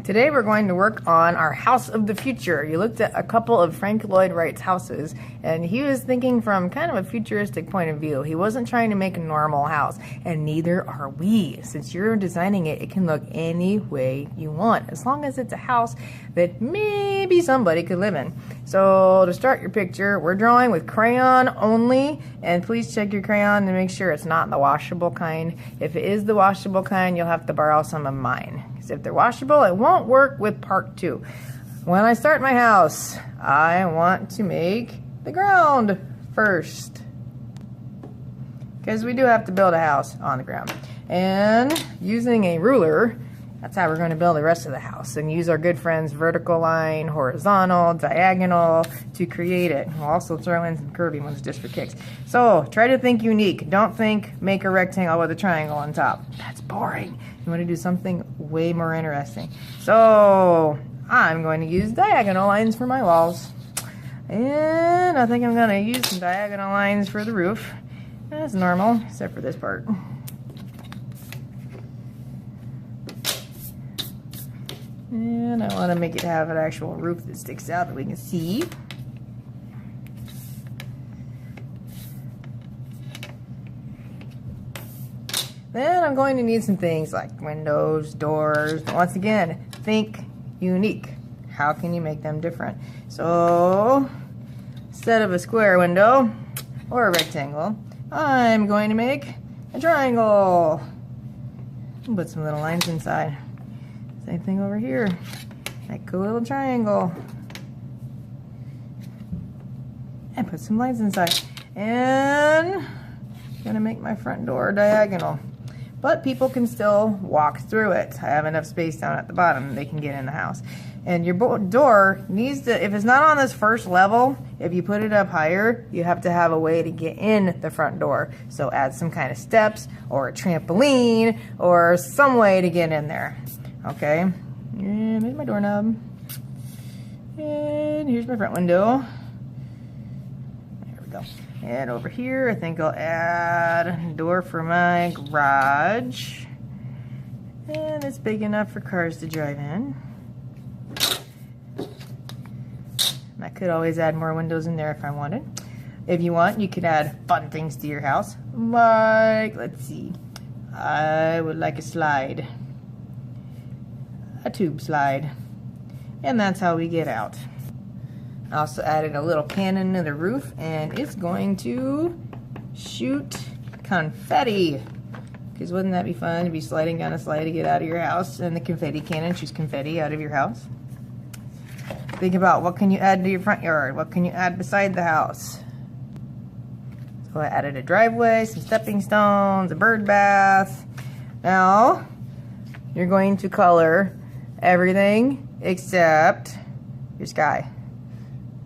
Today we're going to work on our house of the future. You looked at a couple of Frank Lloyd Wright's houses, and he was thinking from kind of a futuristic point of view. He wasn't trying to make a normal house, and neither are we. Since you're designing it, it can look any way you want, as long as it's a house that maybe somebody could live in. So to start your picture, we're drawing with crayon only, and please check your crayon to make sure it's not the washable kind. If it is the washable kind, you'll have to borrow some of mine. Because if they're washable, it won't work with part 2. When I start my house, I want to make the ground first, because we do have to build a house on the ground. And using a ruler, that's how we're going to build the rest of the house, and use our good friends vertical line, horizontal, diagonal to create it. We'll also throw in some curvy ones just for kicks. So try to think unique. Don't think make a rectangle with a triangle on top. That's boring. You want to do something way more interesting. So I'm going to use diagonal lines for my walls. And I think I'm going to use some diagonal lines for the roof. That's normal, except for this part. And I want to make it have an actual roof that sticks out that we can see. Then I'm going to need some things like windows, doors. Once again, think unique. How can you make them different? So instead of a square window or a rectangle, I'm going to make a triangle. And put some little lines inside. Same thing over here. Make a little triangle. And put some lines inside. And I'm going to make my front door diagonal. But people can still walk through it. I have enough space down at the bottom, they can get in the house. And your door needs to, if it's not on this first level, if you put it up higher, you have to have a way to get in the front door. So add some kind of steps or a trampoline or some way to get in there. Okay, and there's my doorknob. And here's my front window. There we go. And over here, I think I'll add a door for my garage. And it's big enough for cars to drive in. I could always add more windows in there if I wanted. If you want, you could add fun things to your house. Like, let's see, I would like a slide. A tube slide. And that's how we get out. I also added a little cannon to the roof, and it's going to shoot confetti. Because wouldn't that be fun to be sliding down a slide to get out of your house, and the confetti cannon shoots confetti out of your house? Think about what can you add to your front yard? What can you add beside the house? So I added a driveway, some stepping stones, a bird bath. Now you're going to color everything except your sky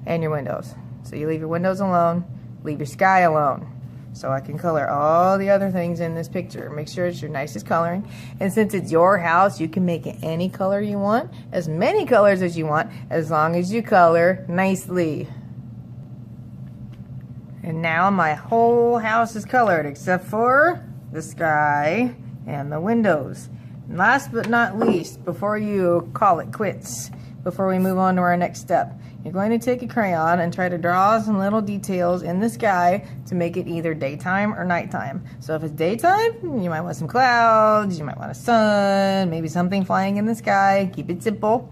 and your windows. So you leave your windows alone, leave your sky alone. So I can color all the other things in this picture. Make sure it's your nicest coloring. And since it's your house, you can make it any color you want, as many colors as you want, as long as you color nicely. And now my whole house is colored except for the sky and the windows. And last but not least, before you call it quits, before we move on to our next step, you're going to take a crayon and try to draw some little details in the sky to make it either daytime or nighttime. So if it's daytime, you might want some clouds, you might want a sun, maybe something flying in the sky. Keep it simple.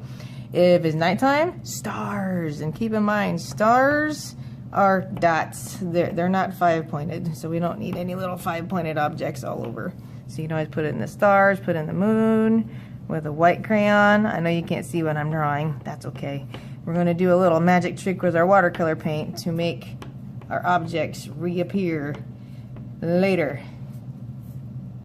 If it's nighttime, stars. And keep in mind, stars are dots. They're not 5-pointed, so we don't need any little 5-pointed objects all over. So you can always put it in the stars, put it in the moon with a white crayon. I know you can't see what I'm drawing. That's okay. We're going to do a little magic trick with our watercolor paint to make our objects reappear later.